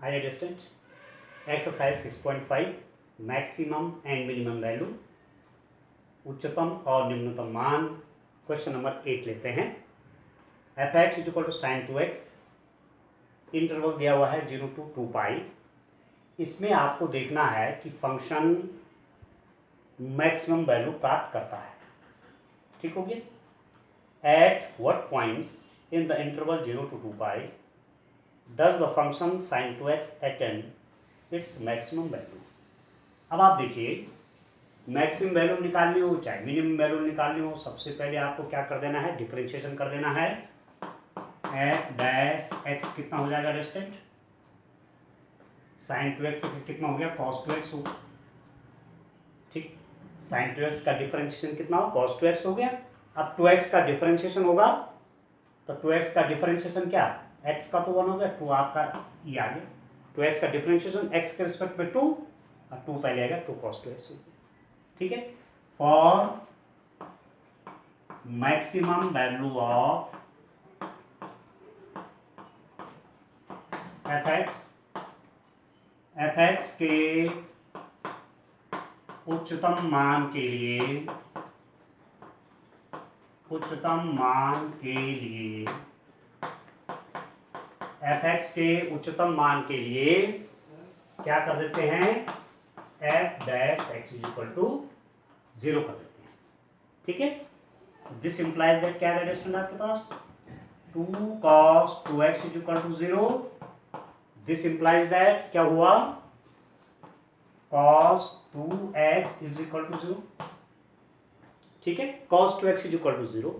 Higher distance exercise 6.5 maximum and minimum value, उच्चतम और निम्नतम मान। क्वेश्चन नंबर 8 लेते हैं। F x is equal to sine 2x, interval दिया हुआ है 0 to 2 पाई। इसमें आपको देखना है कि फंक्शन मैक्सिमम वैल्यू प्राप्त करता है। ठीक हो गया। At what points in the interval 0 to 2 pi does the function sin 2x attain it's maximum value. अब आप देखिए, मैक्सिमम वैल्यू निकालनी हो चाहे मिनिमम वैल्यू निकालनी हो, सबसे पहले आपको क्या कर देना है, डिफरेंशिएशन कर देना है। एफ डैश एक्स कितना हो जाएगा डिस्टेंट, sin 2x कितना हो गया, cos 2x हो। ठीक, sin 2x का डिफरेंशिएशन कितना हो, cos 2x हो गया। अब 2x का डिफरेंशिएशन होगा तो 2x का डिफरेंशिएशन क्या, x का तो 1 हो गया, 2 आपका ये आ गया। 2x का डिफरेंशिएशन x के रिस्पेक्ट में 2 और 2 पहले आएगा, 2 cos 2x हो गया। ठीक है। For maximum value of F x के उच्चतम मान के लिए एफ एक्स के उच्चतम मान के लिए क्या कर देते हैं, f dash x is equal to 0 कर देते हैं। ठीक है। दिस इंप्लाइज दैट क्या है स्टूडेंट आपके पास, 2 cos 2x is equal to 0। This implies that क्या हुआ, cos 2x is equal to 0। ठीक है, cos 2x is equal to 0।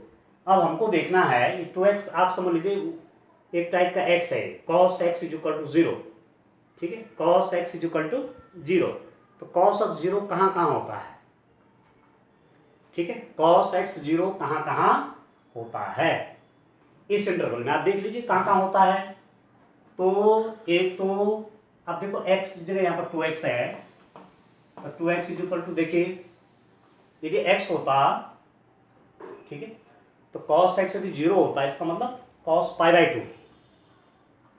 अब हमको देखना है, 2x आप समझ लीजिए एक टाइप का x है, cos x is equal to 0। ठीक है, cos x is equal to 0। तो cos of 0 कहाँ कहाँ होता है। ठीक है, cos x 0 कहाँ कहाँ होता है इस इंटरवल में, आप देख लीजिए कहाँ कहाँ होता है। तो एक तो अब देखो x जगह यहाँ पर 2x है, तो 2x इज इक्वल टू देखिए x होता, ठीक है, तो cos x यदि 0 होता है इसका मतलब cos π/2।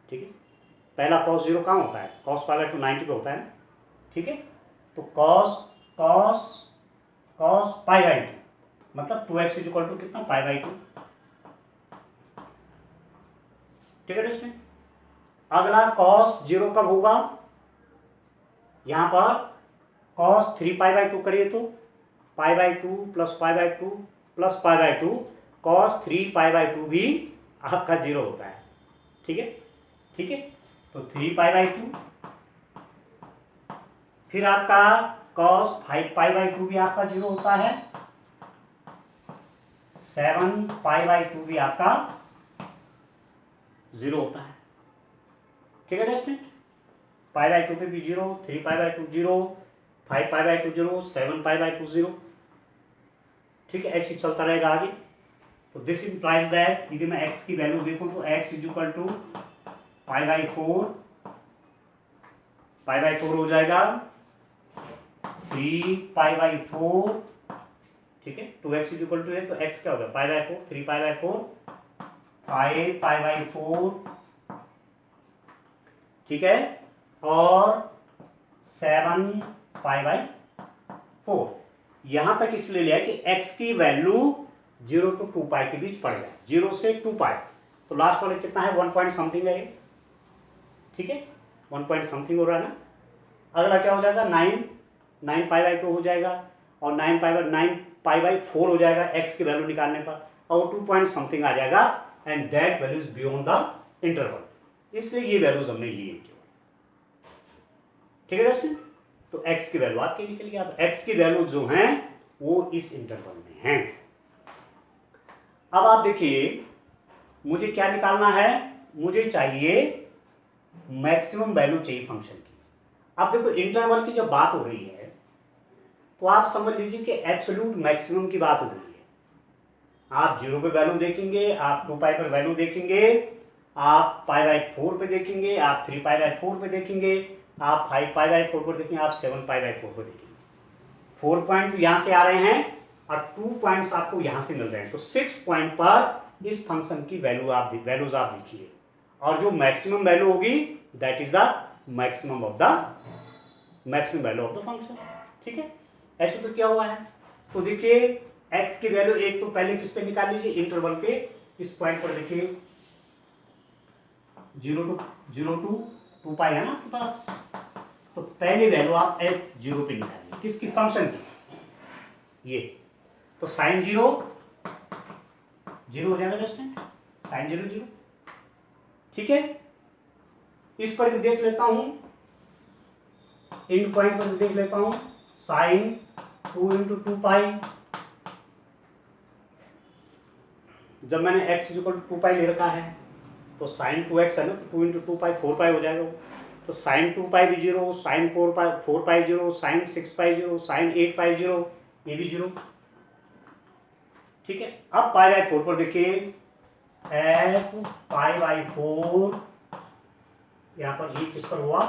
ठीक है, पहला cos 0 कहाँ होता है, cos π/2 90 पे होता है ना। ठीक है, तो cos π/2 मतलब 2x इज इक्वल टू कितना, π/2। ठीक है दोस्तों। अगला cos 0 कब होगा, यहां पर cos 3π/2 करिए तो π/2 प्लस π/2 प्लस π/2, cos 3π/2 भी आपका 0 होता है। ठीक है, ठीक है, तो 3π/2, फिर आपका cos 5π/2 भी आपका 0 होता है, 7π/2 भी आपका 0 होता है। ठीक है स्टूडेंट, π/2 पे भी 0, 3π/2 0, 5π/2 0, 7π/2 0। ठीक है, ऐसे चलता रहेगा आगे। तो दिस इंप्लाइज दैट, यदि मैं x की वैल्यू देखूं तो x इज इक्वल टू π/4 हो जाएगा, 3π/4। ठीक है, 2x इज इक्वल टू है तो x क्या होगा, π/4, 3π/4, 5π/4। ठीक है, और 7π/4। यहां तक इसलिए लिया कि x की वैल्यू 0 to 2 पाई के बीच पड़ जाए, 0 से 2 पाई। तो लास्ट वाले कितना है, 1 पॉइंट समथिंग है। ठीक है, 1 पॉइंट समथिंग हो रहा है ना। अगला क्या हो जाएगा, 9π/2 हो जाएगा, और 9π/4 हो जाएगा x की वैल्यू निकालने पर, और 2 पॉइंट समथिंग आ जाएगा, and that value is beyond the interval. इसलिए ये वैल्यूज हमने ली है। ठीक है दोस्तों, तो x की वैल्यू आपके निकल गया। अब x की वैल्यू जो हैं वो इस इंटरवल में हैं। अब आप देखिए, मुझे क्या निकालना है, मुझे चाहिए मैक्सिमम वैल्यू चाहिए फंक्शन की। अब देखो इंटरवल की जब बात हो रही है तो आप समझ लीजिए कि एब्सोल्यूट मैक्सिमम की बात हो रही है। आप 0 पे वैल्यू देखेंगे, आप 2 पाई पर वैल्यू देखेंगे, आप π/4 पे देखेंगे, आप 3π/4 पे देखेंगे, आप 5π/4 पर देखेंगे, आप 7π/4 पर देखेंगे। 4 पॉइंट यहां से आ रहे हैं और 2 पॉइंट्स आपको यहां से मिल रहे हैं। तो 6 पॉइंट पर इस फंक्शन की वैल्यूज आप देखिए, और जो मैक्सिमम वैल्यू होगी that is the maximum value of the function. ठीक है, ऐसे तो क्या हुआ है, तो देखिए x की वैल्यू एक तो पहले किस पे निकाल लीजिए, इंटरवल पे, इस पॉइंट पर देखिए 0 to 2 पाई है ना आपके पास, तो पहली वैल्यू आप f0 पे निकालिए, किसकी, फंक्शन की, ये तो साइन 0 हो जाएगा डिस्टेंट, साइन 0 0। ठीक है, इस पर भी देख लेता हूं, इन पॉइंट पर भी देख लेता हूं, साइन 2 into 2 पाई, जब मैंने x इक्वल टू 2 पाई ले रखा है तो साइन 2x है ना, तो 2 into 2 पाई 4 पाई हो जाएगा वो, तो साइन 2 पाई भी 0, साइन 4 पाई 0, साइन 6 पाई 0, साइन 8 पाई 0, ये भी 0। ठीक है, अब पाई बाई 4 पर देखिए f पाई बाई 4, यहाँ पर ये किस पर हुआ,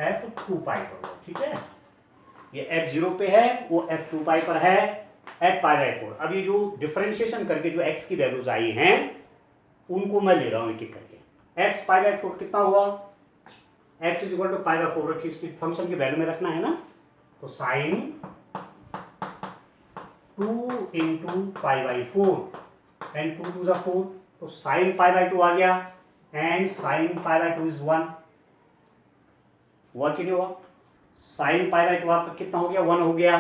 f 2 पाई पर हुआ। ठीक है, ये f0 पे है, वो f 2 पाई पर है, एट पाई बाई 4। अब ये जो डिफरेंशिएशन करके जो x की वैल्यूज आई हैं उनको मैं ले रहा हूँ एक एक करके। x पाई बाई 4 कितना हुआ, x is equal to pi by 4 रखिए, इसमें फंक्शन की वैल्यू में रखना है ना, तो sine 2 into pi by 4 and 2 to 4, तो साइन पाई बाई 2 आ गया, and sine pi by 2 is 1, कि नहीं हुआ, साइन पाई बाई 2 आपका कितना हो गया, 1 हो गया।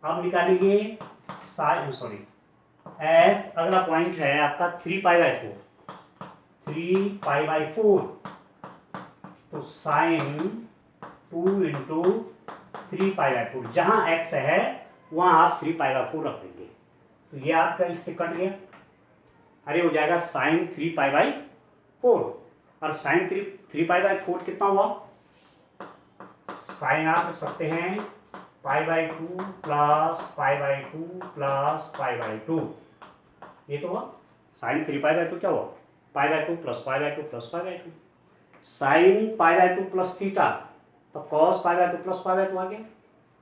अब निकालेंगे साइन, सॉरी एफ, अगला पॉइंट है आपका 3 पाई बाई 4, 3 पाई बाई 4, तो साइन 2 इंटू 3 पाई बाई 4, जहां x है वहां आप 3 पाई बाई 4 रख देंगे, तो ये आपका इससे कट गया, अरे हो जाएगा साइन 3 पाई बाई 4, और साइन 3 पाई बाई 4 कितना हुआ, साइन आप रख सकते हैं पाई by 2 plus pi by 2 plus pi by 2, ये तो हुआ साइन 3 पाई बाई 2, क्या हुआ, pi by 2 plus pi by 2 plus pi by 2, sine pi by 2 plus theta, तो cos pi by 2 plus pi by 2 आ गया,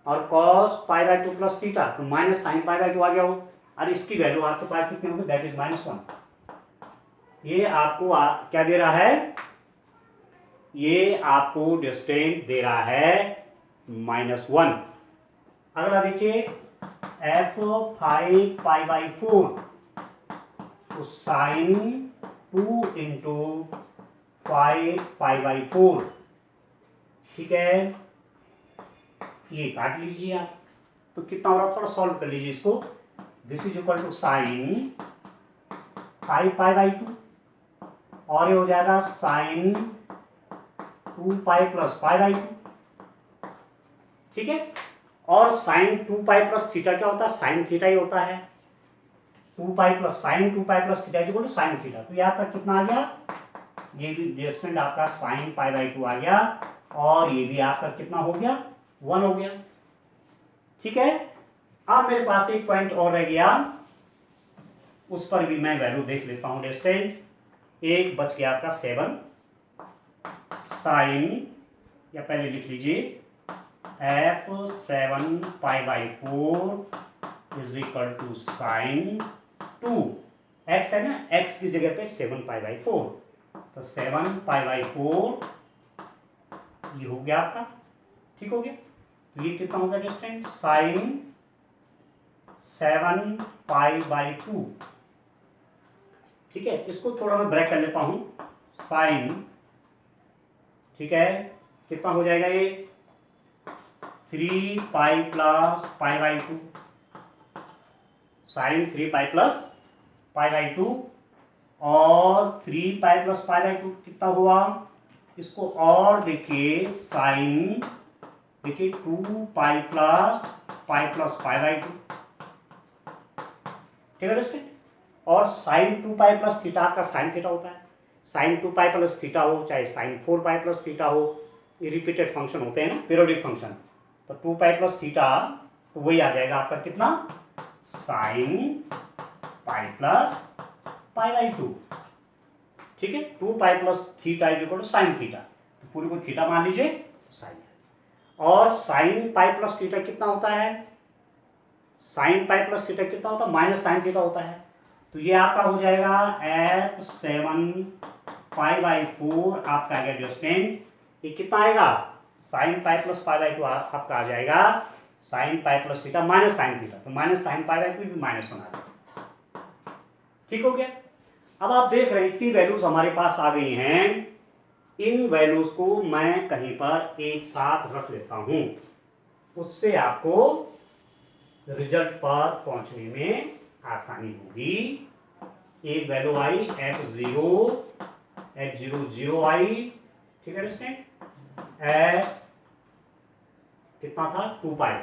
और cos pi by 2 plus theta, तो माइनस साइन पाई बाई 2 आ गया हो, और इसकी वैल्यू आपके पास कितनी होगी, दैट इज -1। ये आपको क्या दे रहा है, ये आपको डिस्टेंट दे रहा है -1। अगला देखिए f 5 पाई बाई 4, तो साइन 2 इंटू 5 पाई बाई 4, ठीक है, ये काट लीजिए आप, तो कितना हो रहा, थोड़ा सॉल्व कर लीजिए इसको, this is equal to sine 5 pi by 2, और ये हो जाएगा sine 2 pi plus pi by 2। ठीक है, और साइन 2 पाई प्लस थीटा क्या होता है, साइन थीटा ही होता है, 2 pi plus sine 2 pi plus theta equal to sine theta, तो ये आपका कितना आ गया, ये भी डिस्टेंट आपका साइन पाई बाई 2 आ गया, और ये भी आपका कितना हो गया, 1 हो गया। ठीक है, अब मेरे पास एक पॉइंट और रह गया, उस पर भी मैं वैल्यू देख लेता हूं, डिस्टेंट एक बच गया आपका 7, साइन, या पहले लिख लीजिए f 7 pi by 4 is equal to sine 2, x है ना, x की जगह पे 7 पाई बाई 4, तो 7 पाई बाई 4 ये हो गया आपका, ठीक हो गया, तो ये कितना हो गया डिस्टेंस, साइन 7 पाई बाई 2। ठीक है, इसको थोड़ा मैं ब्रेक कर लेता हूं, साइन, ठीक है, कितना हो जाएगा ये 3 pi plus pi by 2, sine 3 pi plus pi by 2, और 3 पाई प्लस पाई बाई 2 कितना हुआ, इसको और देखिए साइन, देखिए 2 पाई प्लस पाई बाई 2, ठीक है दोस्तों, और साइन 2 पाई प्लस थीटा का साइन थीटा होता है, साइन 2 पाई प्लस थीटा हो चाहे साइन 4 पाई प्लस थीटा हो, ये रिपीटेड फंक्शन होते हैं ना, पीरियोडिक फंक्शन, तो 2 पाई प्लस थीटा, तो वही आ जाएगा आपका कितना, sine pi plus pi by 2। ठीक है, 2 pi plus theta is equal to sine theta, तो पूरी को थीटा मान लीजिए, साइन, और साइन पाई प्लस थीटा कितना होता है, साइन पाई प्लस थीटा कितना होता है, माइनस साइन थीटा होता है, तो ये आपका हो जाएगा f 7 पाई बाई 4 आपका आ गया डिस्टेंट, ये कितना आएगा, sine pi plus pi by two आपका आ जाएगा sine pi plus theta minus sine theta, तो minus sine pi by two भी -1 आ जाएगा। ठीक हो गया। अब आप देख रहे हैं इतनी वैल्यूज हमारे पास आ गई हैं, इन वैल्यूज को मैं कहीं पर एक साथ रख लेता हूं, उससे आपको रिजल्ट पर पहुंचने में आसानी होगी। एक वैल्यू आई f0 0 आई, ठीक है स्टूडेंट। f कितना था 2 पाई,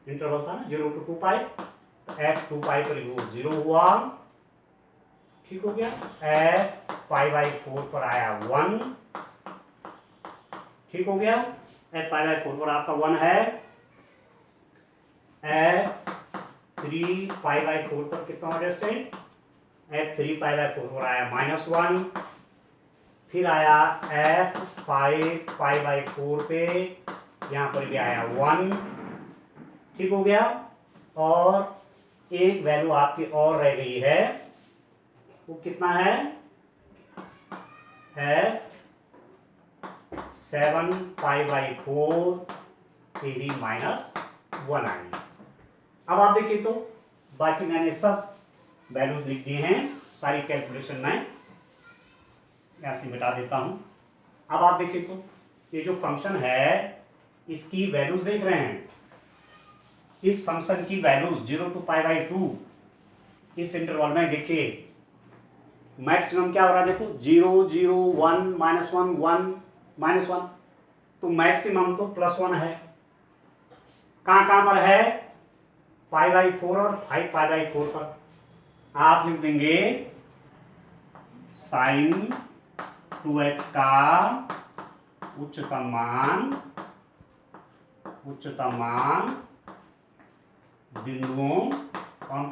इंटरवल था ना 0 to 2 पाई, f 2 पाई पर 0 हुआ, ठीक हो गया। f पाई बाई 4 पर आया 1, ठीक हो गया। f पाई बाई 4 पर आपका 1 है। f 3 पाई बाई 4 पर कितना हो गया स्टूडेंट, f 3 पाई बाई 4 पर आया -1, फिर आया f 5 पाई बाई 4 पे, यहां पर भी आया 1, ठीक हो गया। और एक वैल्यू आपकी और रह गई है, वो कितना है, f 7 पाई बाई 4 ये भी -1 आएगी। अब आप देखिए तो बाकी मैंने सब वैल्यूज लिख दिए हैं, सारी कैलकुलेशन में यहां से मिटा देता हूं। अब आप देखिए तो ये जो फंक्शन है इसकी वैल्यूज देख रहे हैं, इस फंक्शन की वैल्यूज 0 to पाई बाई 2 इस इंटरवल में देखिए मैक्सिमम क्या हो रहा है, देखो 0 0 1 -1 1 -1, तो मैक्सिमम तो +1 है। कहां कहां पर है, पाई बाई 4 और 5 पाई बाई 4 पर। आप लिख देंगे साइन 2x का उच्चतम मान बिंदुओं, कौन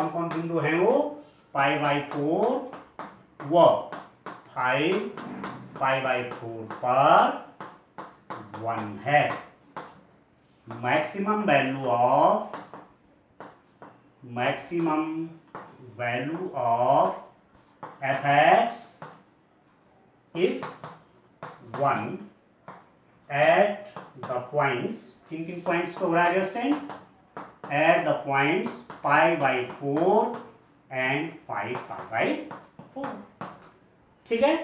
कौन बिंदु हैं वो, पाई बाई 4 व 5 पाई बाई 4 पर 1 है। Maximum value of f(x) is 1 at the points, किन पॉइंट्स पे हो रहा है understand, at the points pi by 4 and 5 pi by 4, ठीक है।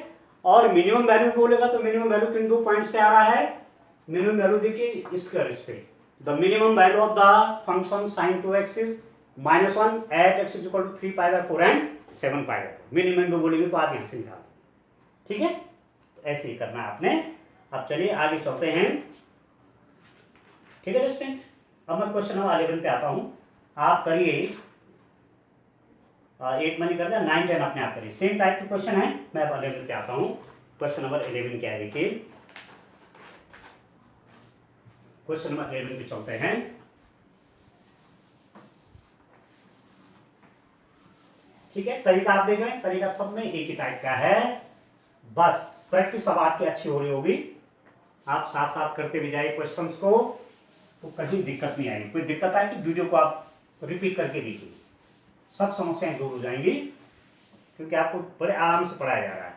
और मिनिमम वैल्यू बोलेगा तो मिनिमम वैल्यू किन दो पॉइंट्स पे आ रहा है, मिनिमम वैल्यू देखिए इसके respect, the minimum value of the function sin 2x is -1 at x = 3 pi by 4 and 7 pi by 4, minimum भी बोलेगी तो आप यहां से निकाल, ठीक है। ऐसे ही करना है आपने। अब चलिए आगे चलते हैं, ठीक है स्टूडेंट। अब मैं क्वेश्चन नंबर 11 पे आता हूं, आप करिए 8 मैंने कर दिया, 9 10 अपने आप करिए, सेम टाइप के क्वेश्चन है। मैं अब 11 पे आता हूं, क्वेश्चन नंबर 11 क्या है देखिए, क्वेश्चन नंबर 11 पे चलते हैं। ठीक है, तरीका आप देख रहे हैं, तरीका सब में एक ही टाइप का है, बस प्रैक्टिस अब आपकी अच्छी हो रही होगी, आप साथ साथ करते भी जाइए क्वेश्चंस को, तो कहीं दिक्कत नहीं आएगी। कोई दिक्कत आए तो वीडियो को आप रिपीट करके देखिए, सब समस्याएं दूर हो जाएंगी, क्योंकि आपको बड़े आराम से पढ़ाया जा रहा है।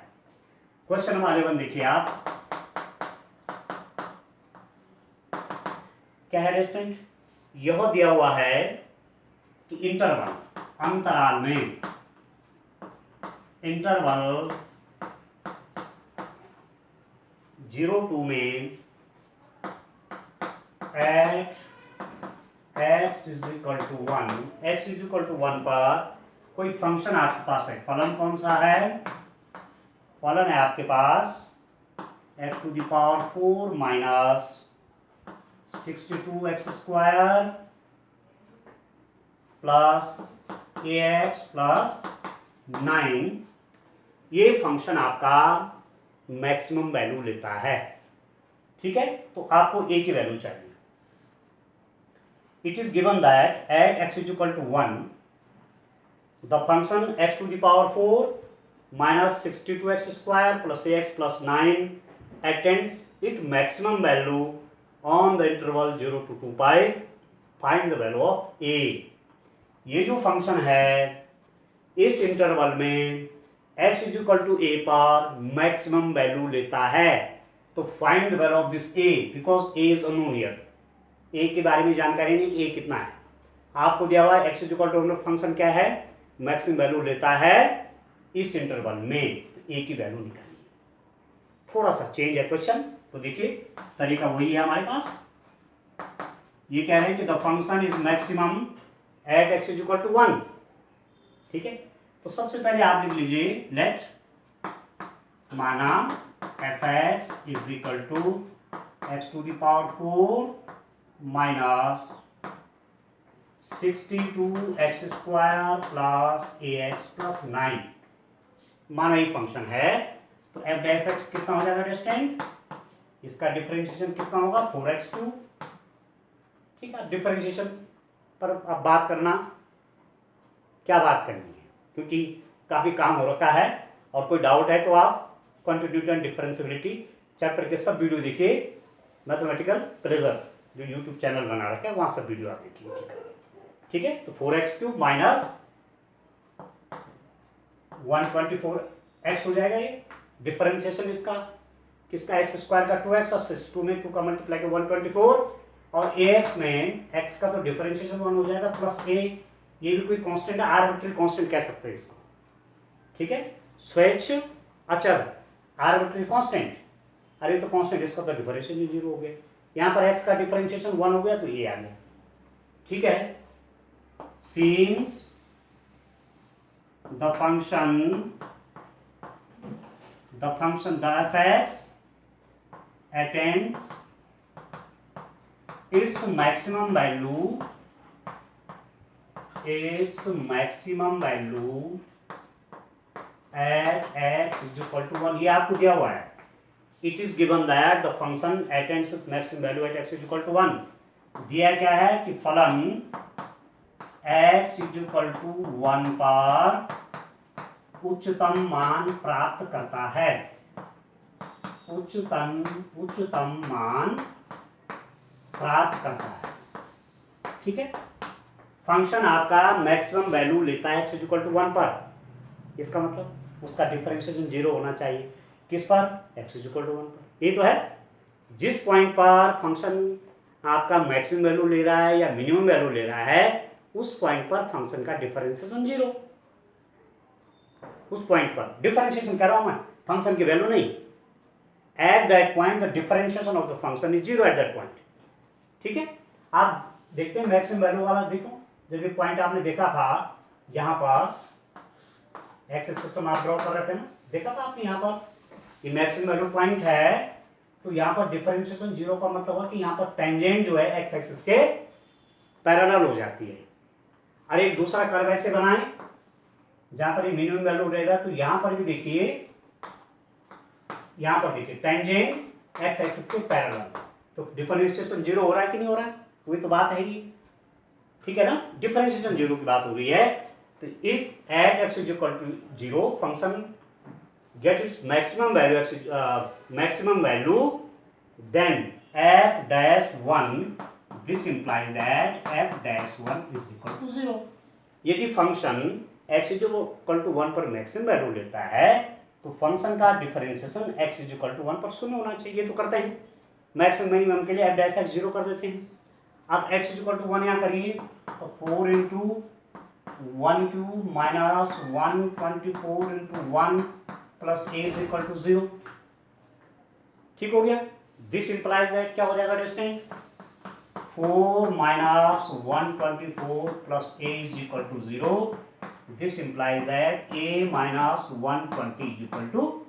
क्वेश्चन नंबर 11 देखिए आप, क्या है स्टूडेंट, यह दिया हुआ है कि इंटरवल अंतराल में, इंटरवल 0 2 में एट x = 1 पर कोई फंक्शन आपके पास है, फलन कौन सा है, फलन है आपके पास x⁴ minus 62x² plus ax plus 9, ये फंक्शन आपका मैक्सिमम वैल्यू लेता है, ठीक है। तो आपको a की वैल्यू चाहिए। It is given that at x = 1 the function x⁴ minus 62x² plus ax plus 9 attains its maximum value on the interval 0 to 2 pi, find the value of a। ये जो फंक्शन है इस interval में x is equal to ए पर maximum value लेता है, तो find the value of this a because a is unknown here. a के बारे में जानकारी नहीं कि a कितना है। आपको दिया हुआ है x is equal to function क्या है, मैक्सिमम वैल्यू लेता है इस इंटरवल में, तो a की वैल्यू निकालिए। थोड़ा सा चेंज है क्वेश्चन, तो देखिए तरीका वही है हमारे पास। ये कह रहे हैं कि the function is maximum at x is equal to 1। ठीक है, तो सबसे पहले आप लिख लीजिए लेट माना f x is equal to x to the power 4 minus 62x square plus a x plus 9। माना ये फंक्शन है, तो एफ डैश एक्स कितना हो जाएगा डिस्टेंट, इसका डिफरेंशिएशन कितना होगा 4x2। ठीक है, डिफरेंशिएशन पर अब बात करना, क्या बात करनी है, क्योंकि काफ़ी काम हो रखा है, और कोई डाउट है तो आप कंटिन्यूटी एंड डिफरेंशिएबिलिटी चैप्टर के सब वीडियो देखिए। मैथमेटिकल प्रेजर जो यूट्यूब चैनल बना रखा है, वहाँ सब वीडियो आप देखिए। ठीक है, तो 4x³ माइनस 124x हो जाएगा। ये डिफरेंशिएशन इसका किसका, एक्स स्क्वायर का 2x और 62 में 2 का मल्टीप्लाई के 124, और ax में x का तो डिफरेंशिएशन 1 हो जाएगा प्लस a, ये भी कोई कांस्टेंट है, आर्बिट्ररी कांस्टेंट कह सकते हैं इसको। ठीक है, स्वेच्छ अचर, आर्बिट्ररी कांस्टेंट। अरे तो कांस्टेंट, इसका तो डिफरेंशिएशन 0 हो गया। यहाँ पर x का डिफरेंशिएशन 1 हो गया तो a आ गया। ठीक है, since the function the fx attains its maximum value at x is equal to 1। ये आपको दिया हुआ है, it is given that the function attains its maximum value at x is equal to 1। दिया क्या है कि फलन x is equal to 1 पर उच्चतम मान प्राप्त करता है, उच्चतम मान प्राप्त करता है। ठीक है, फंक्शन आपका मैक्सिमम वैल्यू लेता है x इक्वल टू 1 पर, इसका मतलब उसका डिफरेंशिएशन 0 होना चाहिए। किस पर, x इक्वल टू 1 पर। ये तो है, जिस पॉइंट पर फंक्शन आपका मैक्सिमम वैल्यू ले रहा है या मिनिमम वैल्यू ले रहा है, उस पॉइंट पर फंक्शन का डिफरेंशिएशन 0। उस पॉइंट पर डिफरेंशिएशन कर रहा हूं मैं, फंक्शन की वैल्यू नहीं। At that point the differentiation of the function is 0 at that point. ठीक है, आप देखते हैं मैक्सिमम वैल्यू वाला, देखो जब ये पॉइंट आपने देखा था, यहाँ पर एक्स सिस्टम आप ड्रॉ कर रहे थे ना, देखा था आपने यहाँ पर ये मैक्सिमम वैल्यू पॉइंट है, तो यहाँ पर डिफरेंशिएशन 0 का मतलब है कि यहाँ पर टेंजेंट जो है एक्स एक्सिस के पैरेलल हो जाती है। अरे एक दूसरा कर्व ऐसे बनाएं जहां पर ये मिनिमम वैल्यू रहेगा, तो यहां पर भी देखिए, यहां पर देखिए टेंजेंट एक्स एक्सिस के पैरेलल, तो डिफरेंशिएशन 0 हो रहा है कि नहीं हो रहा है, वही तो बात है ही। ठीक है ना, डिफरेंशिएशन 0 की बात हो रही है। तो if at x is equal to 0 function gets its maximum value then f dash 1, this implies that f dash 1 is equal to 0। यदि function x is equal to 1 पर मैक्सिमम वैल्यू लेता है, तो फंक्शन का differentiation x is equal to 1 पर 0 होना चाहिए। ये तो करते हैं, मैक्सिमम मिनिमम के लिए f डैश x 0 कर देते हैं। अब x इज इक्वल टू 1 यहाँ करिए, तो 4 into 1³ minus 124 into 1 plus a is equal to 0। ठीक हो गया, दिस इंप्लाइज दैट क्या हो जाएगा distant 4 minus 124 plus a is equal to 0। This implies that a minus 120 is equal to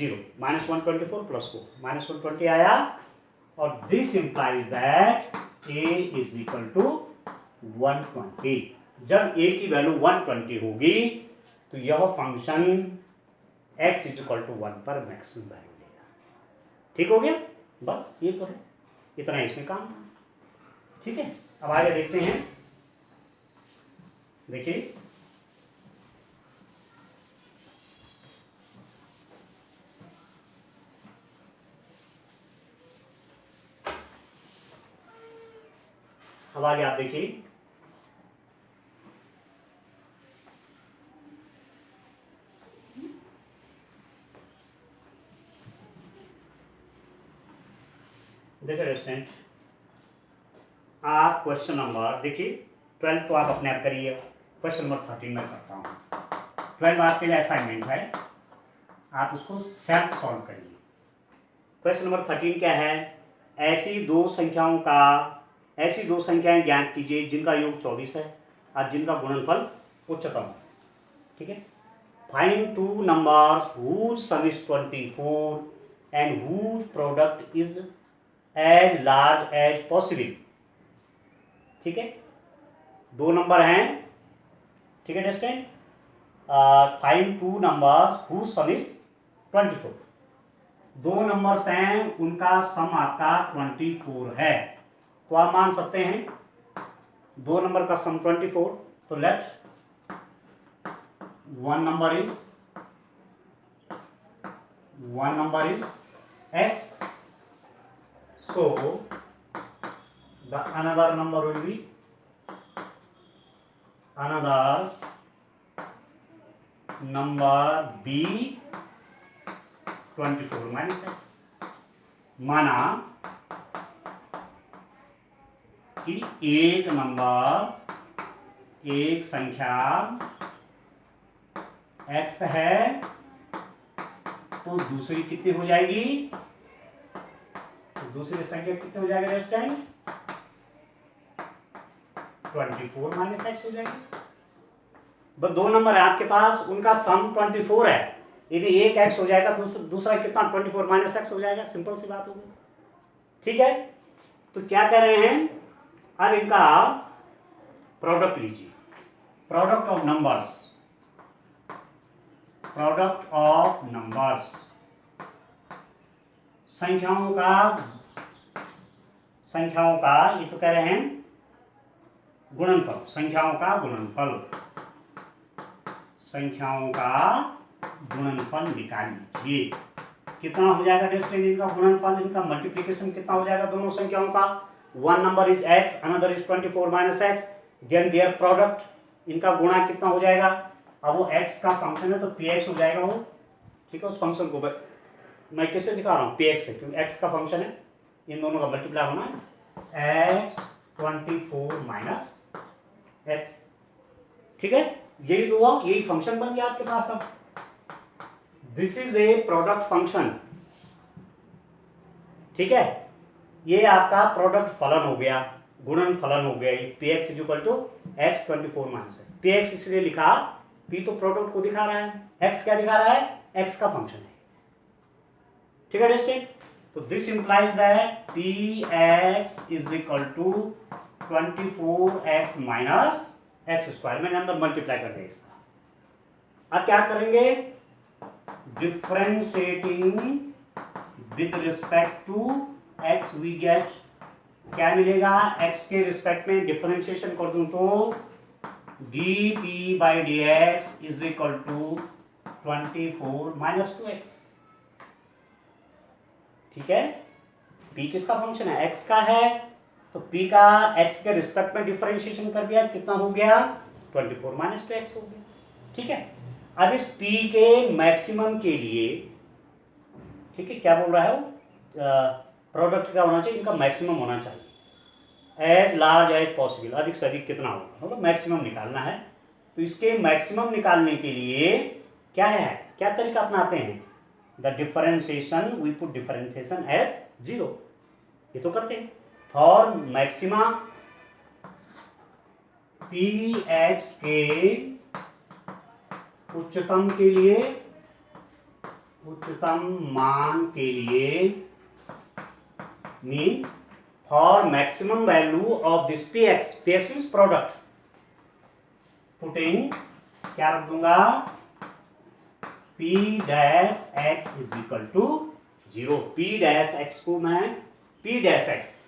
0। Minus 124 plus 4 minus 120 आया, और this implies that a is equal to 120। जब a की वैल्यू 120 होगी, तो यह फंक्शन x इज इक्वल टू 1 पर maximum value लेगा। ठीक हो गया, बस ये तो है, इतना इसमें काम था। ठीक है, अब आगे देखते हैं। देखिए अब आगे आप देखिए, देखिए स्टूडेंट, आप क्वेश्चन नंबर देखिए 12 तो आप अपने आप करिए, क्वेश्चन नंबर 13 में करता हूँ। 12 आपके लिए असाइनमेंट है, आप उसको सेल्फ सॉल्व करिए। क्वेश्चन नंबर 13 क्या है? ऐसी दो संख्याएं ज्ञात कीजिए जिनका योग 24 है और जिनका गुणनफल उच्चतम है। ठीक है, find two numbers whose sum is 24 and whose product is as large as possible। ठीक है, दो नंबर हैं, ठीक है student. Find two numbers whose sum is 24, दो नंबर्स हैं उनका सम आपका 24 है। तो आप मान सकते हैं दो नंबर का सम 24, तो late one number is x, so the another number will be another number b 24 minus x। माना कि एक संख्या x है, तो दूसरी कितनी हो जाएगी? तो दूसरी संख्या कितनी हो जाएगी नेक्स्ट टाइम? 24 माइनस एक्स हो जाएगी। बस दो नंबर है आपके पास, उनका सम 24 है, यदि एक x हो जाएगा दूसरा कितना 24 माइनस एक्स हो जाएगा। सिंपल सी बात होगी। ठीक है, तो क्या कर रहे हैं, अब इनका प्रोडक्ट लीजिए। प्रोडक्ट ऑफ नंबर्स, संख्याओं का ये तो कह रहे हैं गुणनफल, संख्याओं का गुणनफल निकाल लीजिए। कितना हो जाएगा डेस्टिन इनका गुणनफल, इनका मल्टीप्लिकेशन कितना हो जाएगा दोनों संख्याओं का? One number is x, another is 24 minus x, then their product, इनका गुणा कितना हो जाएगा? अब वो x का फंक्शन है तो px हो जाएगा वो। ठीक है, उस फंक्शन को मैं कैसे दिखा रहा हूँ? px से, क्योंकि x का फंक्शन है, इन दोनों का मल्टीप्लाई होना है, x 24 माइनस एक्स। ठीक है, यही तो हुआ, यही फंक्शन बन गया आपके पास। अब this is a product function. ठीक है, ये आपका प्रोडक्ट फलन हो गया, गुणन फलन हो गया। P x equal to x 24 minus p x इसलिए लिखा, पी तो प्रोडक्ट को दिखा रहा है, एक्स क्या दिखा रहा है? एक्स का फंक्शन है। ठीक है दोस्तों, तो this implies that p x is equal to 24x minus x square. मैंने अंदर मल्टीप्लाई कर दिया इसका। अब क्या करेंगे? Differentiating with respect to x we get, क्या मिलेगा? x के रिस्पेक्ट में डिफरेंशिएशन कर दूं तो dp/dx is equal to 24 minus 2x। ठीक है, p किसका फंक्शन है? x का है, तो p का x के रिस्पेक्ट में डिफरेंशिएशन कर दिया, कितना हो गया? 24 माइनस 2x हो गया। ठीक है, अब इस p के मैक्सिमम के लिए, ठीक है, क्या बोल रहा है वो? प्रोडक्ट क्या होना चाहिए? इनका मैक्सिमम होना चाहिए, एज लार्ज एज पॉसिबल, अधिक से अधिक कितना होगा, मतलब मैक्सिमम निकालना है। तो इसके मैक्सिमम निकालने के लिए क्या है, क्या तरीका अपनाते हैं? The differentiation, we put differentiation as 0, ये तो करते हैं। फॉर मैक्सिमा पी एक्स के उच्चतम के लिए, उच्चतम मान के लिए, means for maximum value of this p x means product, putting क्या रख दूंगा? P dash x is equal to 0। P dash x को मैं पी डैश एक्स,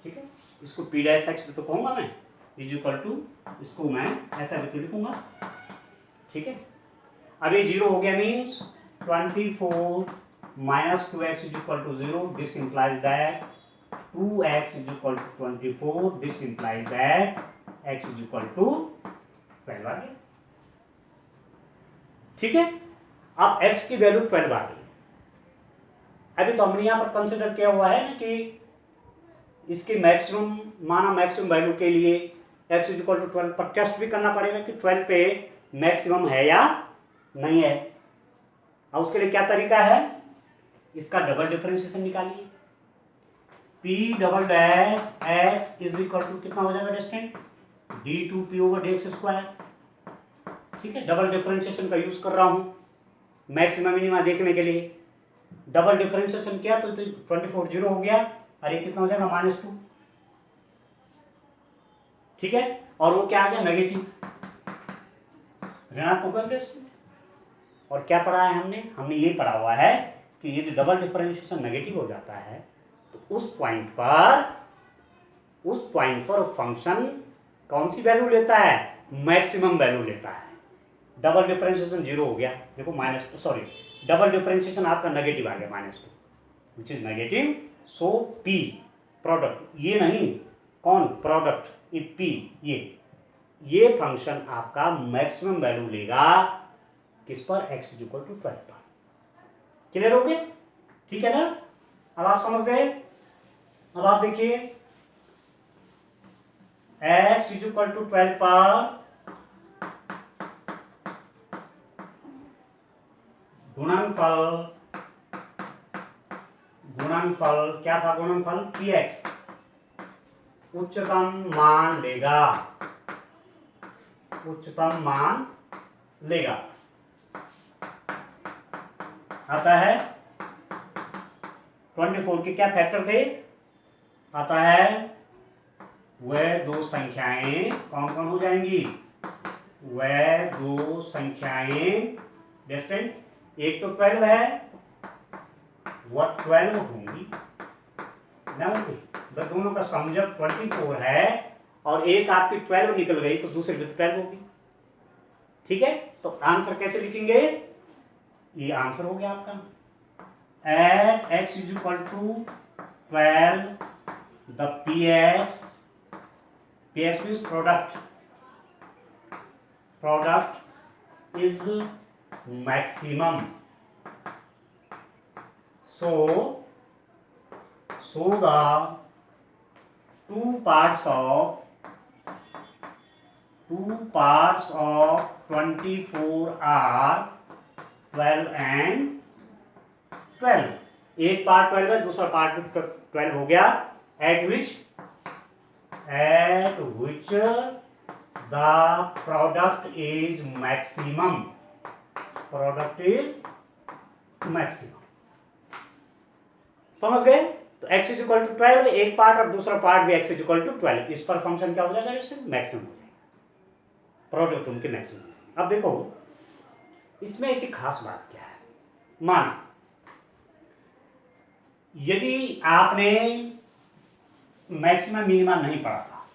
ठीक है, इसको पी डैश एक्स तो कहूंगा मैं, इज इक्वल टू, इसको मैं ऐसा भी तो लिखूंगा। ठीक है, अब ये 0 हो गया, means 24 minus 2x is equal to 0। This implies that 2x is equal to 24। This implies that x is equal to 12 आ गया। ठीक है, अब x की वैल्यू 12 आ गई। अभी तो हमने यहाँ पर कंसिडर किया हुआ है ना कि इसकी मैक्सिमम, माना मैक्सिमम वैल्यू के लिए x इज इक्वल टू 12 पर टेस्ट भी करना पड़ेगा कि 12 पे मैक्सिमम है या नहीं है। और उसके लिए क्या तरीका है, इसका डबल डिफरेंशिएशन निकालिए। p double dash x is equal to कितना हो जाएगा distant, d2p over dx square. ठीक है, डबल डिफरेंशिएशन का यूज कर रहा हूं मैक्सिमम मिनिमा देखने के लिए। डबल डिफरेंशिएशन किया तो 24 जीरो हो गया और ये कितना हो जाएगा -2। ठीक है, और वो क्या आ गया नेगेटिव, ऋणात्मक होगा। और क्या पढ़ा है हमने ये पढ़ा हुआ है कि ये जो डबल डिफरेंशिएशन नेगेटिव हो जाता है तो उस पॉइंट पर फंक्शन कौन सी वैल्यू लेता है, मैक्सिमम वैल्यू लेता है। डबल डिफरेंशिएशन जीरो हो गया, देखो डबल डिफरेंशिएशन आपका नेगेटिव आ गया -2 which is negative. So p product, ये नहीं कौन प्रोडक्ट, ये p, ये फंक्शन आपका मैक्सिमम वैल्यू लेगा किस पर, x इज इक्वल टू 12 पर। क्लियर हो गया, ठीक है ना। अब आप समझ गए। अब आप देखिए x इज इक्वल टू 12 पर गुणनफल क्या था, गुणनफल px उच्चतम मान लेगा, आता है 24 के क्या फैक्टर थे, आता है वह दो संख्याएं कौन कौन हो जाएंगी, वह दो संख्याएं डिस्टेंट, एक तो 12 है, वह 12 होंगी ना, वह दोनों का सम जब 24 है और एक आपकी 12 निकल गई तो दूसरी भी 12 होगी। ठीक है, तो आंसर कैसे लिखेंगे, ये आंसर हो गया आपका, at x is equal to 12 the px means product is maximum. So the two parts of 24 are 12 and 12। एक पार्ट 12 है, दूसरा पार्ट 12 हो गया, at which the product is maximum, समझ गए। तो x इज इक्वल टू 12 एक पार्ट और दूसरा पार्ट भी x इज इक्वल टू 12, इस पर फंक्शन क्या हो जाएगा, मैक्सिमम हो जाएगा, प्रोडक्ट उनके मैक्सिमम। अब देखो इसमें ऐसी खास बात क्या है, मान यदि आपने मैक्सिमम मिनिमा नहीं पढ़ा था,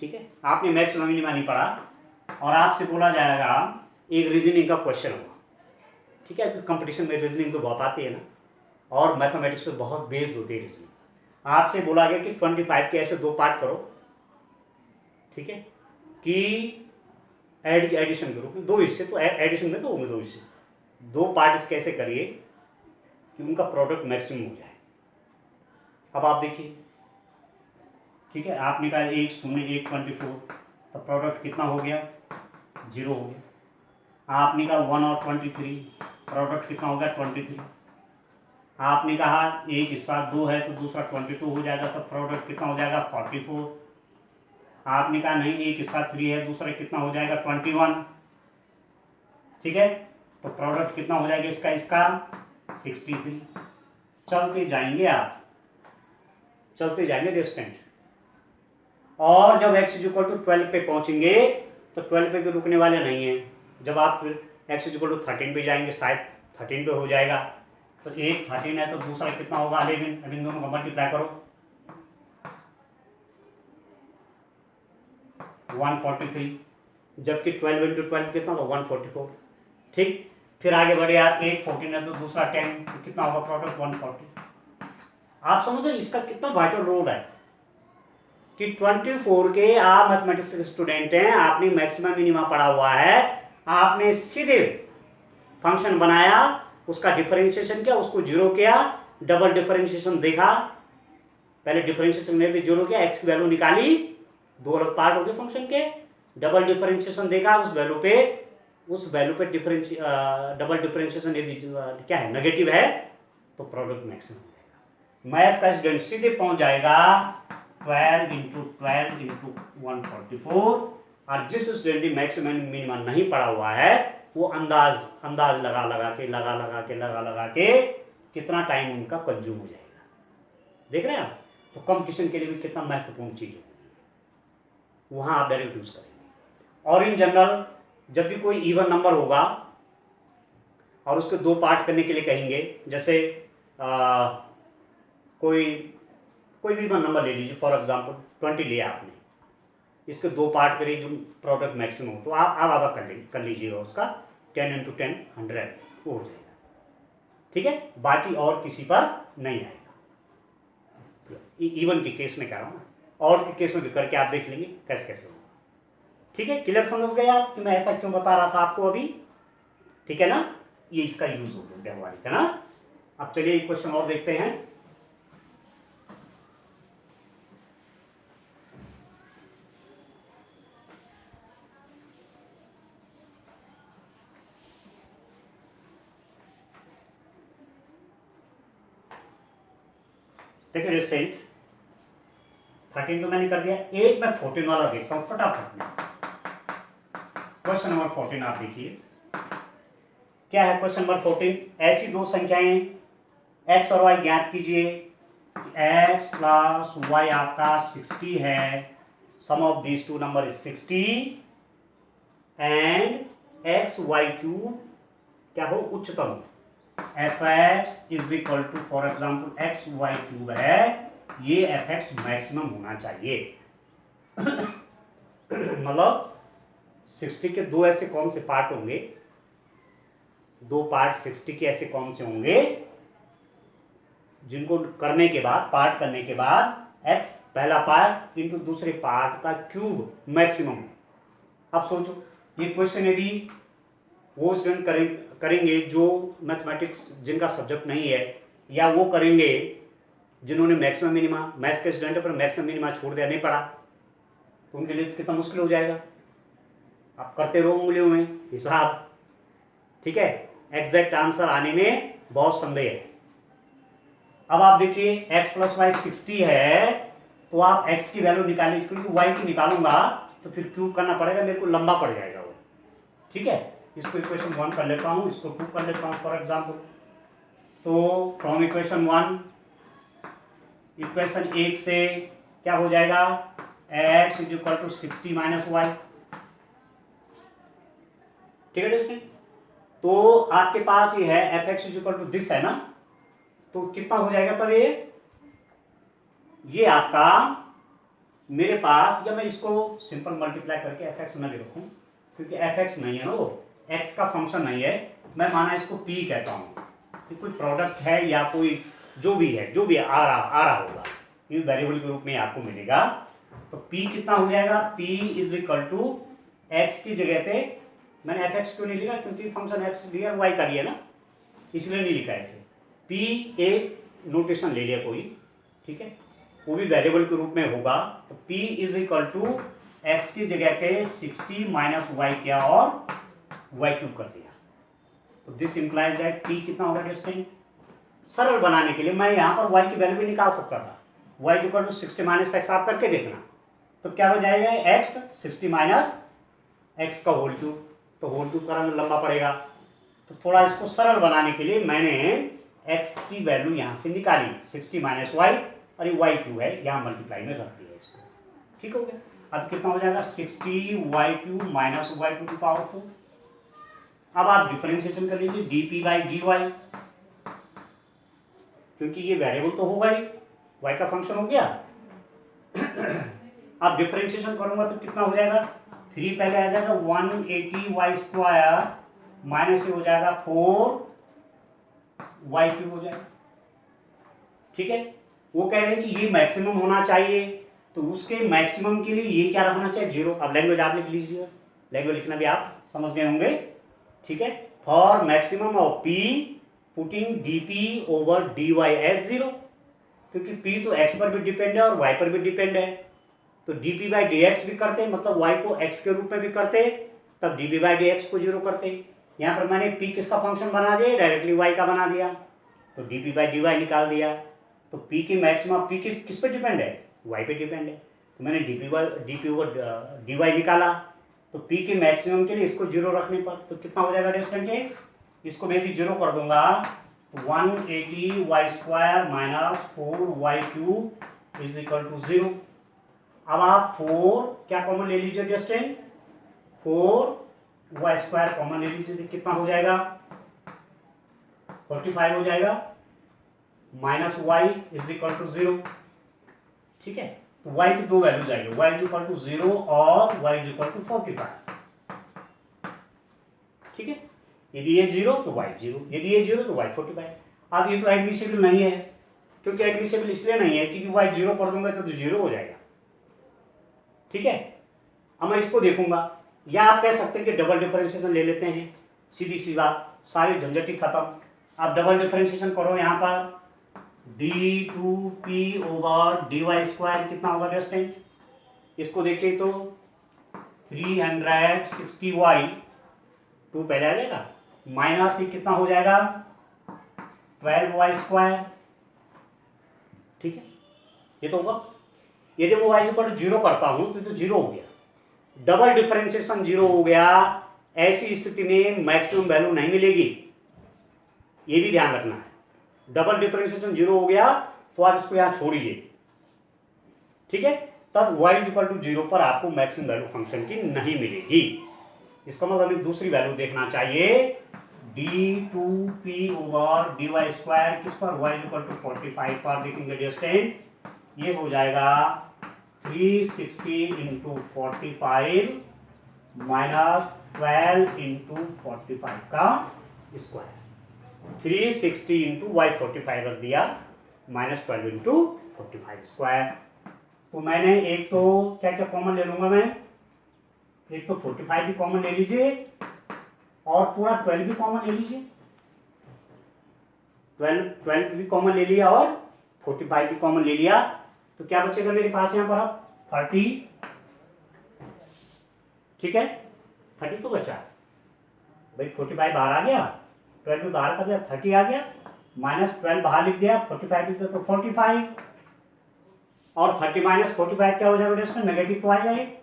ठीक है, आपने मैक्सिमम मिनिमा नहीं पढ़ा और आपसे बोला जाएगा एक रीजनिंग का क्वेश्चन होगा, ठीक है, कंपटीशन में रीजनिंग तो बहुत आती है ना, और मैथमेटिक्स पे बहुत बेस्ड होती है रीजनिंग। आपसे बोला गया कि 25 के ऐसे दो पार्ट करो, ठीक है, कि एडिशन के रूप में दो हिस्से, तो एडिशन में तो होंगे दो हिस्से, दो पार्ट इसके ऐसे करिए कि उनका प्रोडक्ट मैक्सिमम हो जाए। अब आप देखिए, ठीक है, आपने कहा 1 0 1 24, तो प्रोडक्ट कितना हो गया, 0 हो गया। आपने कहा 1 और 23, प्रोडक्ट कितना हो गया, 23। आपने कहा एक हिस्सा 2 है तो दूसरा 22 हो जाएगा, तो प्रोडक्ट कितना हो जाएगा, 44। आपने कहा नहीं एक हिस्सा 3 है, दूसरा कितना हो जाएगा, 21। ठीक है, तो प्रोडक्ट कितना हो जाएगा इसका 63। चलते जाएंगे आप, चलते जाएंगे डिस्टेंट, और जब x इज इक्वल टू 12 पे पहुंचेंगे तो 12 पे भी रुकने वाले नहीं हैं। जब आप x इज इक्वल टू 13 पे जाएंगे, शायद 13 पे हो जाएगा, तो एक 13 है तो दूसरा कितना होगा 11। अब इन दोनों को मल्टीप्लाई करो, 143, जबकि 12 इंटू 12 कितना होगा, 144। ठीक, फिर आगे बढ़े आप, एक 14 है तो दूसरा 10, तो कितना होगा प्रोडक्ट, 140। आप समझ रहे इसका कितना वाइटल रोल है कि 24 के आप मैथमेटिक्स के स्टूडेंट हैं, आपने मैक्सिमम मिनिमा पढ़ा हुआ है, आपने सीधे फंक्शन बनाया, उसका डिफरेंशिएशन किया, उसको जीरो किया, डबल डिफरेंशिएशन देखा, पहले डिफरेंशिएशन में भी जीरो किया, एक्स की वैल्यू निकाली, दो अलग पार्ट हो गए फंक्शन के, डबल डिफरेंशिएशन देखा, उस वैल्यू पे डबल डिफरेंशिएशन यदि क्या है नेगेटिव है तो प्रोडक्ट मैक्सिमम हो जाएगा। मैथ्स का स्टूडेंट सीधे पहुंच जाएगा 12 इंटू 12 इंटू 144, और जिस स्टूडेंट ने मैक्सिमम मिनिमम नहीं पढ़ा हुआ है वो अंदाज लगा के कितना टाइम उनका कंज्यूम हो जाएगा। देख रहे हैं आप? तो कंपटीशन के लिए भी कितना महत्वपूर्ण चीज होगी, वहां आप डायरेक्ट यूज करेंगे। और इन जनरल जब भी कोई इवन नंबर होगा और उसके दो पार्ट करने के लिए कहेंगे, जैसे कोई भी इवन नंबर ले लीजिए, फॉर एग्जांपल 20 लिया आपने, इसके दो पार्ट करिए जो प्रोडक्ट मैक्सिमम हो, तो आप आधा कर लीजिएगा उसका 10 इंटू 10 100 वो हो जाएगा। ठीक है, बाकी और किसी पर नहीं आएगा। इवन के केस में कह रहा हूँ ना, और के केस में भी करके आप देख लेंगे कैसे कैसे होगा। ठीक है, क्लियर समझ गए आप कि मैं ऐसा क्यों बता रहा था आपको अभी? ठीक है ना, ये इसका यूज हो गया व्यवहारिक है ना। अब चलिए एक क्वेश्चन और देखते हैं। देखिए रिसेंट 13 तो मैंने कर दिया, एक मैं 14 वाला देखता हूँ फटाफट में। क्वेश्चन नंबर 14 आप देखिए क्या है। क्वेश्चन नंबर 14, ऐसी दो संख्याएं x और y ज्ञात कीजिए। x प्लस वाई आपका 60 है, sum of these two number is 60 and x y cube क्या हो उच्चतम, fx is equal to for example x y cube है, ये fx मैक्सिमम होना चाहिए। मतलब 60 के दो ऐसे कौन से पार्ट होंगे, दो पार्ट 60 के ऐसे कौन से होंगे जिनको करने के बाद, पार्ट करने के बाद x पहला पार्ट इंटू दूसरे पार्ट का क्यूब मैक्सिमम। अब सोचो ये क्वेश्चन यदि वो स्टूडेंट करेंगे जो मैथमेटिक्स जिनका सब्जेक्ट नहीं है, या वो करेंगे जिन्होंने मैक्सिमम मिनिमा, मैथ्स के स्टूडेंट पर मैक्सिमम मिनिमा छोड़ दिया, नहीं पढ़ा, तो उनके लिए तो कितना मुश्किल हो जाएगा। आप करते रहो उंगलियों में हिसाब। ठीक है, एग्जैक्ट आंसर आने में बहुत संदेह है। अब आप देखिए x प्लस वाई 60 है, तो आप x की वैल्यू निकालिए, क्योंकि y की निकालूंगा तो फिर क्यूब करना पड़ेगा, मेरे को लंबा पड़ जाएगा वो। ठीक है, इसको इक्वेशन 1 कर लेता हूँ, इसको 2 कर लेता हूँ फॉर एग्जाम्पल। तो फ्रॉम इक्वेशन 1, इक्वेशन 1 से क्या हो जाएगा, x is equal to 60 minus y. ठीक है दोस्तों, तो आपके पास ये है fx is equal to this है ना, तो कितना हो जाएगा तब ये आपका मेरे पास, जब मैं इसको सिंपल मल्टीप्लाई करके fx न रखूं, क्योंकि fx नहीं है ना, वो x का फंक्शन नहीं है, मैं माना इसको p कहता हूं, कि कोई प्रोडक्ट है या कोई जो भी है, जो भी आ रहा होगा, ये वेरिएबल के रूप में आपको मिलेगा। तो p कितना हो जाएगा, p is equal to x की जगह पे मैंने fx क्यों नहीं लिखा, क्योंकि फंक्शन x लिया y का लिया ना, इसलिए नहीं लिखा ऐसे। p एक नोटेशन ले लिया कोई, ठीक है, वो भी वेरिएबल के रूप में होगा। तो p is equal to x की जगह पे 60 माइनस वाई किया और y क्यूब कर दिया। तो दिस इंप्लाइज दैट p कितना होगा डिस्टिंग। सरल बनाने के लिए मैं यहाँ पर y की वैल्यू भी निकाल सकता था, y is equal to 60 minus x, आप करके देखना, तो क्या हो जाएगा x 60 माइनस एक्स का होल क्यूब, तो होल क्यूब करना लंबा पड़ेगा। तो थोड़ा इसको सरल बनाने के लिए मैंने x की वैल्यू यहाँ से निकाली 60 माइनस वाई, और ये y क्यूब है, यहाँ मल्टीप्लाई में रख दिया इसको। ठीक हो गया, अब कितना हो जाएगा 60 y cube minus y to the power 4। अब आप डिफरेंशिएशन कर लीजिए डी बाई डी वाई, क्योंकि ये वेरिएबल तो होगा ही, y का फंक्शन हो गया। अब डिफरेंशिएशन करूंगा तो कितना हो जाएगा, 3 पहले आ जाएगा 180 वाई स्क्वायर माइनस ये हो जाएगा 4 वाई क्यूब हो जाएगा। ठीक है, वो कह रहे हैं कि ये मैक्सिमम होना चाहिए, तो उसके मैक्सिमम के लिए ये क्या रखना चाहिए, 0। अब लैंग्वेज आप लिख लीजिए, लैंग्वेज लिखना भी आप समझ गए होंगे। ठीक है, for maximum of p putting dp over dy as 0, क्योंकि p तो x पर भी डिपेंड है और y पर भी डिपेंड है, तो dp बाई dx भी करते, मतलब y को x के रूप में भी करते, तब dp बाई dx को 0 करते। यहाँ पर मैंने p किसका फंक्शन बना दिया, डायरेक्टली y का बना दिया, तो dp बाई dy निकाल दिया। तो p की मैक्सिमम, p किस पे डिपेंड है, y पे डिपेंड है, तो मैंने dp ओवर dy निकाला, तो p की मैक्सिमम के लिए इसको 0 रखने पर तो कितना हो जाएगा डिस्टेंट, इसको मैं यदि 0 कर दूंगा 180 y square minus 4y cube is equal to 0। अब आप 4 क्या कॉमन ले लीजिए डिस्टेंट, 4 y स्क्वायर कॉमन ले लीजिए, तो कितना हो जाएगा 45 हो जाएगा, minus y is equal to 0। ठीक है, तो y की दो वैल्यूज आएगी, y इज इक्वल टू 0 और y इज इक्वल टू 45। ठीक है, यदि ये 0 तो y 0, यदि ये 0 तो y 45। अब ये तो एडमिसिबल नहीं है, क्योंकि एडमिसिबल इसलिए नहीं है क्योंकि y 0 कर दूंगा तो 0 हो जाएगा। ठीक है, अब मैं इसको देखूंगा, या आप कह सकते हैं कि डबल डिफरेंशिएशन ले लेते हैं, सीधी सी बात, सारी झंझटी खत्म। आप डबल डिफरेंशिएशन करो, यहाँ पर d2p ओवर dy स्क्वायर कितना होगा डिस्टेंट, इसको देखिए तो 360y, 2 पहले आ जाएगा, माइनस ये कितना हो जाएगा 12y स्क्वायर। ठीक है, ये तो होगा, यदि वो y इक्वल टू 0 करता हूं तो 0 हो गया, डबल डिफरेंशिएशन 0 हो गया। ऐसी स्थिति में मैक्सिमम वैल्यू नहीं मिलेगी, ये भी ध्यान रखना है। डबल डिफरेंशिएशन 0 हो गया तो आप इसको यहां छोड़िए। ठीक है, तब y इक्वल टू 0 पर आपको मैक्सिमम वैल्यू फंक्शन की नहीं मिलेगी। इसका मतलब हमें दूसरी वैल्यू देखना चाहिए, d2p ओवर dy स्क्वायर किस पर, y इक्वल टू 45 पर देखेंगे डिस्टेंट, ये हो जाएगा 360 इंटू 45 माइनस 12 इंटू 45 का स्क्वायर, 360 इंटू वाई 45 रख दिया माइनस 12 इंटू 45 स्क्वायर। तो मैंने एक तो क्या क्या कॉमन ले लूंगा मैं, एक तो 45 भी कॉमन ले लीजिए और पूरा 12 भी कॉमन ले लीजिए, 12 भी कॉमन ले लिया और 45 भी कॉमन ले लिया, तो क्या बचेगा मेरे पास यहाँ पर अब 30। ठीक है, 30 तो बचा भाई, 45 बाहर आ गया, 12 में बाहर कर दिया 30 आ गया, माइनस 12 बाहर लिख दिया, 45 लिख दिया तो 45, और 30 माइनस 45 क्या हो जाएगा इसमें, नेगेटिव तो आएगा, ये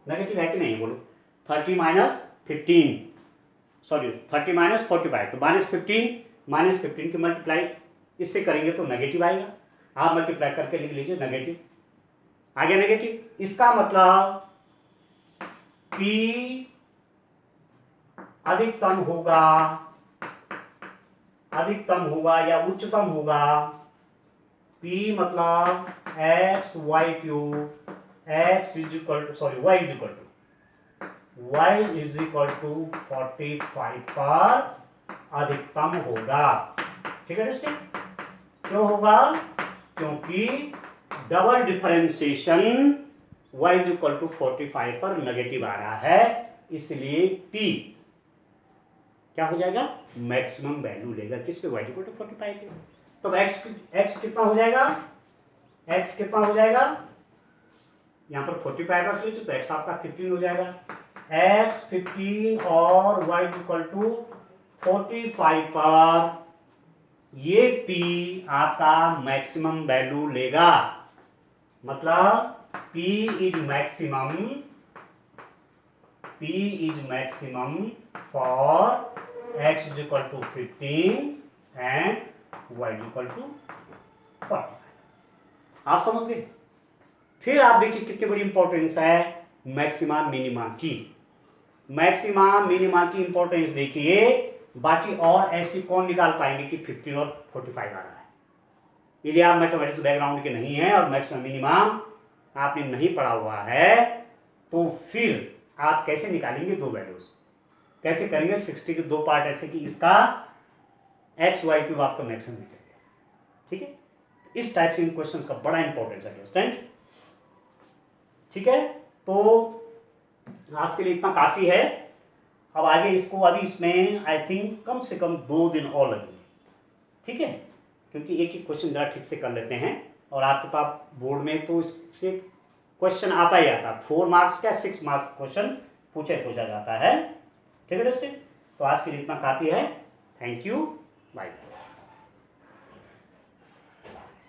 नेगेटिव है कि नहीं बोलो, 30 माइनस 15, सॉरी 30 माइनस 45, तो माइनस 15 की मल्टीप्लाई इससे करेंगे तो नेगेटिव आएगा, आप मल्टीप्लाई करके लिख लीजिए नेगेटिव, आ गया नेगेटिव। इसका मतलब P अधिकतम होगा या उच्चतम होगा, P मतलब x y cube, x is equal to sorry y is equal to 45 पर अधिकतम होगा। ठीक है दोस्तों, क्यों होगा, क्योंकि double differentiation y is equal to 45 पर नेगेटिव आ रहा है, इसलिए P क्या हो जाएगा, मैक्सिमम वैल्यू लेगा किस पे, y इक्वल टू 45 पे। तो x कितना हो जाएगा, x कितना हो जाएगा, यहाँ पर 45 रख लीजिए तो x आपका 15 हो जाएगा, x 15 और y इक्वल टू 45 पर ये P आपका मैक्सिमम वैल्यू लेगा, मतलब P is maximum for x is equal to 15 and y is equal to 45। आप समझ गए। फिर आप देखिए कितनी बड़ी इंपॉर्टेंस है मैक्सिमा मिनिमा की, मैक्सिमा मिनिमा की इंपॉर्टेंस देखिए, बाकी और ऐसी कौन निकाल पाएंगे कि 15 और 45 आ रहा है। यदि आप मैथमेटिक्स बैकग्राउंड के नहीं हैं और मैक्सिमा मिनिमा आपने नहीं पढ़ा हुआ है, तो फिर आप कैसे निकालेंगे दो वैल्यूज, कैसे करेंगे, 60 के दो पार्ट ऐसे कि इसका एक्स वाई क्यूब आपका मैक्सिमम निकलेगा। ठीक है, इस टाइप से इन क्वेश्चंस का बड़ा इंपॉर्टेंस है स्टूडेंट। ठीक है, तो आज के लिए इतना काफी है। अब आगे इसको अभी इसमें आई थिंक कम से कम 2 दिन और लगेंगे, ठीक है, क्योंकि एक एक क्वेश्चन ज़रा ठीक से कर लेते हैं। और आपके पास बोर्ड में तो इससे क्वेश्चन आता ही आता, 4 मार्क्स का 6 मार्क्स क्वेश्चन पूछा जाता है, ठीक है दोस्तों। तो आज के लिए इतना काफ़ी है। Thank you, bye.